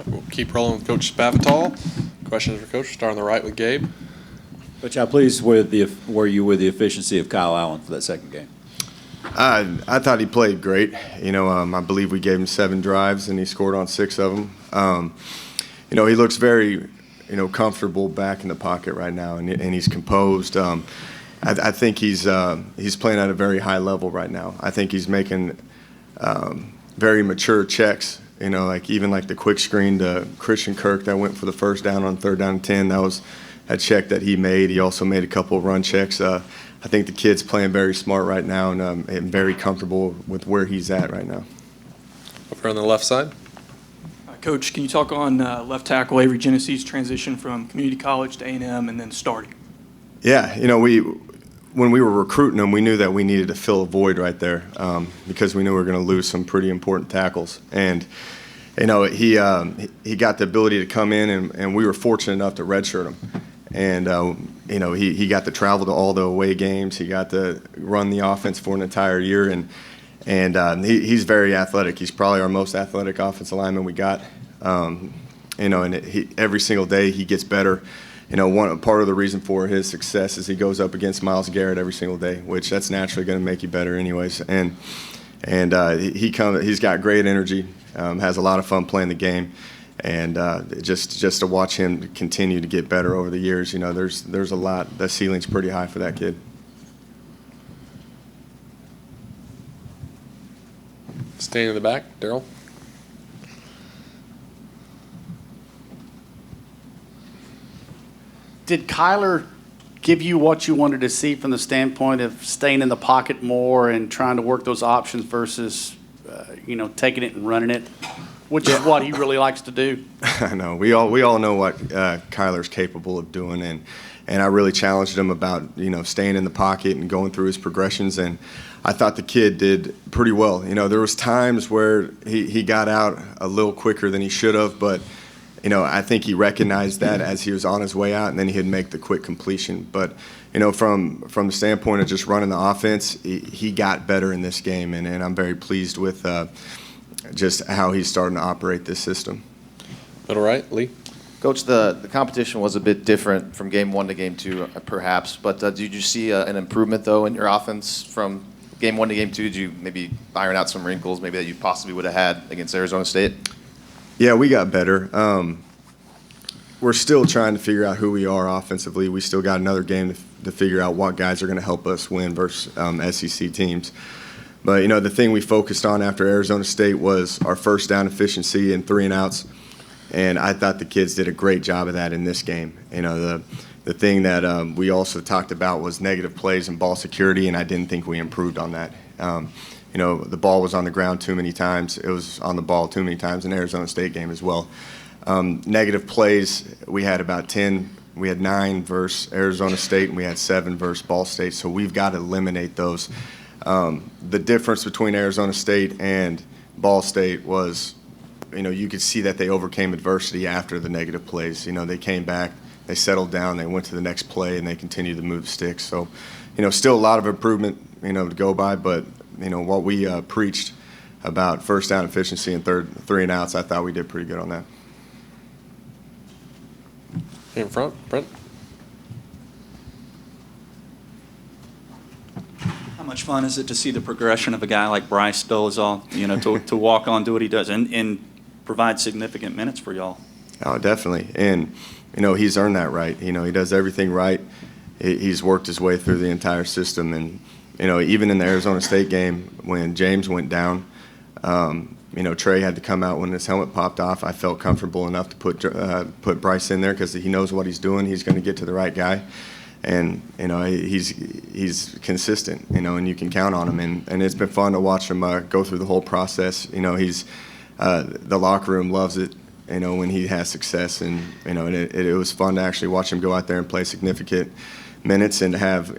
We'll keep rolling with Coach Spavital. Questions for Coach? Start on the right with Gabe. Coach, how pleased were you with the efficiency of Kyle Allen for that second game? I thought he played great. I believe we gave him 7 drives and he scored on 6 of them. He looks very, comfortable back in the pocket right now, and he's composed. I think he's playing at a very high level right now. I think he's making very mature checks. Like the quick screen to Christian Kirk that went for the first down on 3rd down and 10. That was a check that he made. He also made a couple of run checks. I think the kid's playing very smart right now and very comfortable with where he's at right now. Over on the left side. Coach, can you talk on left tackle Avery Genesee's transition from community college to A&M and then starting? Yeah, when we were recruiting him, we knew that we needed to fill a void right there because we knew we were going to lose some pretty important tackles. And he got the ability to come in, and we were fortunate enough to redshirt him. And he got to travel to all the away games. He got to run the offense for an entire year, and he's very athletic. He's probably our most athletic offensive lineman we got. Every single day he gets better. One part of the reason for his success is he goes up against Myles Garrett every single day, which that's naturally going to make you better anyways. And he's got great energy, has a lot of fun playing the game, and just to watch him continue to get better over the years, there's a lot. The ceiling's pretty high for that kid. Staying in the back, Daryl. Did Kyler give you what you wanted to see from the standpoint of staying in the pocket more and trying to work those options versus, taking it and running it, which is what he really likes to do? I know. We all know what Kyler's capable of doing, and I really challenged him about staying in the pocket and going through his progressions, and I thought the kid did pretty well. There was times where he got out a little quicker than he should have, but I think he recognized that as he was on his way out, and then he'd make the quick completion. But, from the standpoint of just running the offense, he got better in this game, and I'm very pleased with just how he's starting to operate this system. Middle right, Lee. Coach, the competition was a bit different from game 1 to game 2, perhaps. But did you see an improvement, though, in your offense from game 1 to game 2? Did you maybe iron out some wrinkles maybe that you possibly would have had against Arizona State? Yeah, we got better. We're still trying to figure out who we are offensively. We still got another game to figure out what guys are going to help us win versus SEC teams. But, the thing we focused on after Arizona State was our first down efficiency and 3 and outs. And I thought the kids did a great job of that in this game. The thing that we also talked about was negative plays and ball security, and I didn't think we improved on that. The ball was on the ground too many times. It was on the ball too many times in the Arizona State game as well. Negative plays, we had about 10. We had 9 versus Arizona State, and we had 7 versus Ball State. So we've got to eliminate those. The difference between Arizona State and Ball State was, you could see that they overcame adversity after the negative plays. They came back, they settled down, they went to the next play, and they continued to move the sticks. So, still a lot of improvement, to go by, but what we preached about first down efficiency and 3 and outs, I thought we did pretty good on that. In front, Brent. How much fun is it to see the progression of a guy like Bryce Dozols, to walk on, do what he does, and provide significant minutes for y'all? Oh, definitely. And, he's earned that right. He does everything right. He's worked his way through the entire system, and even in the Arizona State game when James went down, Trey had to come out when his helmet popped off. I felt comfortable enough to put Bryce in there because he knows what he's doing. He's going to get to the right guy, and he's consistent. And you can count on him. And it's been fun to watch him go through the whole process. He's the locker room loves it. When he has success, and it was fun to actually watch him go out there and play significant minutes and have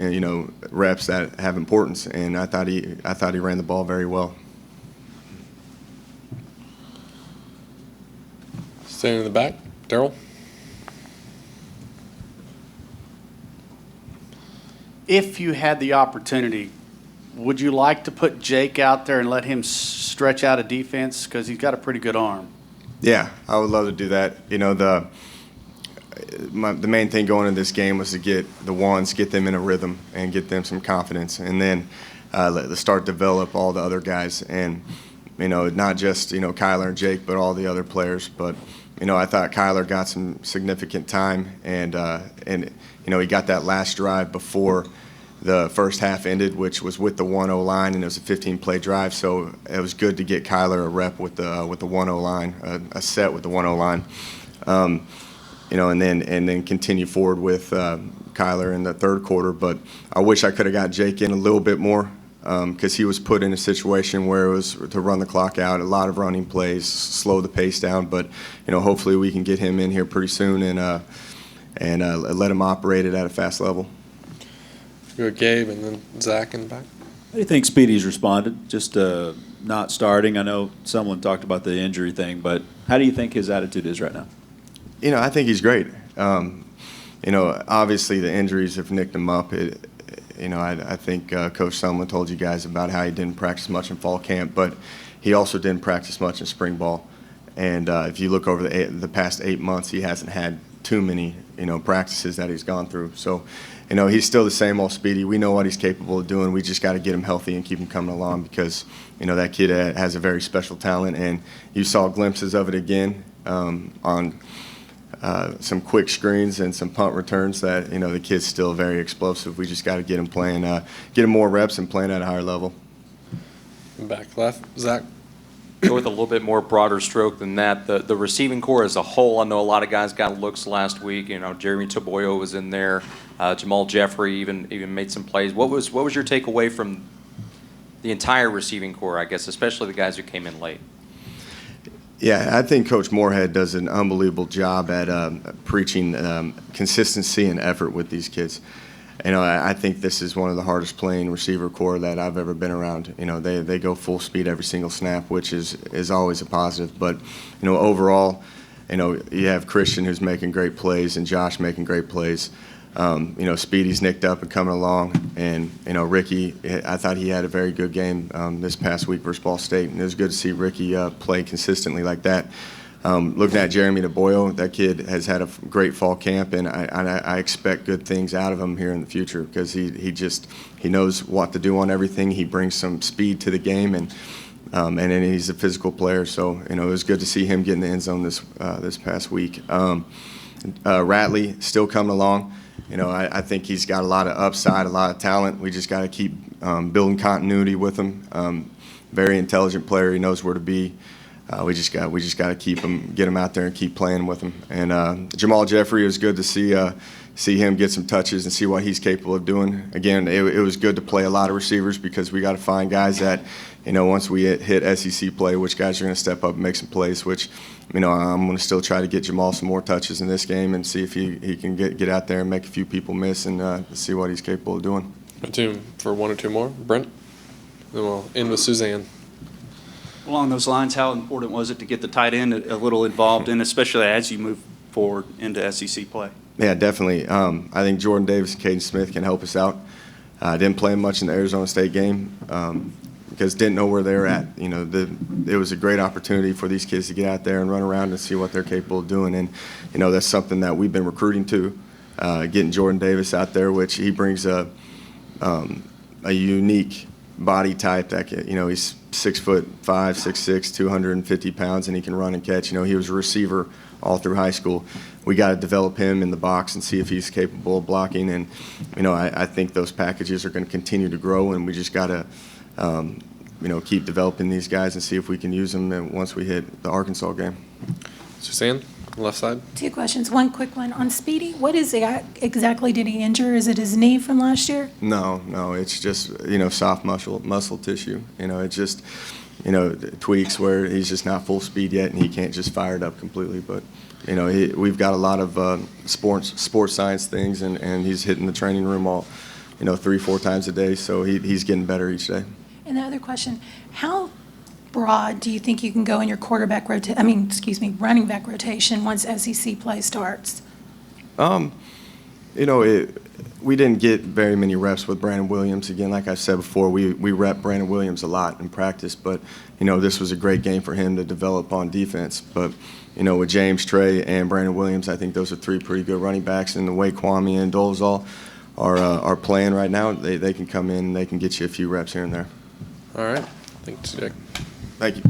reps that have importance, and I thought he ran the ball very well. Staying in the back, Daryl. If you had the opportunity, would you like to put Jake out there and let him stretch out a defense because he's got a pretty good arm? Yeah, I would love to do that. You know, the main thing going into this game was to get the ones, get them in a rhythm, and get them some confidence, and then start develop all the other guys, and you know, not just Kyler and Jake, but all the other players. But I thought Kyler got some significant time, and he got that last drive before the first half ended, which was with the 1-0 line, and it was a 15-play drive. So it was good to get Kyler a rep with the 1-0 line, a set with the 1-0 line. And then continue forward with Kyler in the third quarter. But I wish I could have got Jake in a little bit more because he was put in a situation where it was to run the clock out, a lot of running plays, slow the pace down. But hopefully we can get him in here pretty soon and let him operate it at a fast level. Go Gabe and then Zach in the back. How do you think Speedy's responded? Just not starting. I know someone talked about the injury thing, but how do you think his attitude is right now? I think he's great. Obviously the injuries have nicked him up. I think Coach Sumlin told you guys about how he didn't practice much in fall camp, but he also didn't practice much in spring ball. And if you look over the past 8 months, he hasn't had too many practices that he's gone through. So he's still the same old Speedy. We know what he's capable of doing. We just got to get him healthy and keep him coming along because that kid has a very special talent, and you saw glimpses of it again on some quick screens and some punt returns that the kid's still very explosive. We just got to get him playing, get him more reps and playing at a higher level. Back left, Zach. Go with a little bit more broader stroke than that. The receiving core as a whole, I know a lot of guys got looks last week. Jeremy Taboyo was in there. Jamal Jeffrey even made some plays. What was your takeaway from the entire receiving core, I guess, especially the guys who came in late? Yeah, I think Coach Moorhead does an unbelievable job at preaching consistency and effort with these kids. I think this is one of the hardest playing receiver core that I've ever been around. They go full speed every single snap, which is always a positive. But overall, you have Christian who's making great plays and Josh making great plays. Speedy's nicked up and coming along, and Ricky, I thought he had a very good game this past week versus Ball State, and it was good to see Ricky play consistently like that. Looking at Jeremy DeBoyo, that kid has had a great fall camp, and I expect good things out of him here in the future because he knows what to do on everything. He brings some speed to the game, and then he's a physical player. So it was good to see him get in the end zone this past week. Ratley still coming along. I think he's got a lot of upside, a lot of talent. We just got to keep building continuity with him. Very intelligent player. He knows where to be. We just got to get him out there and keep playing with him. And Jamal Jeffrey, it was good to see him get some touches and see what he's capable of doing. Again, it was good to play a lot of receivers because we got to find guys that, once we hit SEC play, which guys are going to step up and make some plays, which, I'm going to still try to get Jamal some more touches in this game and see if he can get out there and make a few people miss and see what he's capable of doing. A team for one or two more. Brent? Then we'll end with Suzanne. Along those lines, how important was it to get the tight end a little involved, and especially as you move forward into SEC play? Yeah, definitely. I think Jordan Davis and Caden Smith can help us out. Didn't play much in the Arizona State game because didn't know where they were at. It was a great opportunity for these kids to get out there and run around and see what they're capable of doing. And, that's something that we've been recruiting to, getting Jordan Davis out there, which he brings a unique body type that he's 6'5", 6'6", 250 pounds, and he can run and catch. He was a receiver all through high school. We got to develop him in the box and see if he's capable of blocking. And I think those packages are going to continue to grow, and we just got to keep developing these guys and see if we can use them once we hit the Arkansas game. Suzanne, left side. 2 questions. One quick one on Speedy. What exactly did he injure? Is it his knee from last year? No, it's just soft muscle tissue. It just tweaks where he's just not full speed yet, and he can't just fire it up completely. But we've got a lot of sports science things, and he's hitting the training room all 3-4 times a day. So he's getting better each day. And the other question: how broad do you think you can go in your running back rotation once SEC play starts? We didn't get very many reps with Brandon Williams. Again, like I said before, we rep Brandon Williams a lot in practice, but this was a great game for him to develop on defense. But, with James, Trey, and Brandon Williams, I think those are three pretty good running backs. And the way Kwame and Dolezal are playing right now, they can come in and they can get you a few reps here and there. All right. Thanks, Jake. Thank you.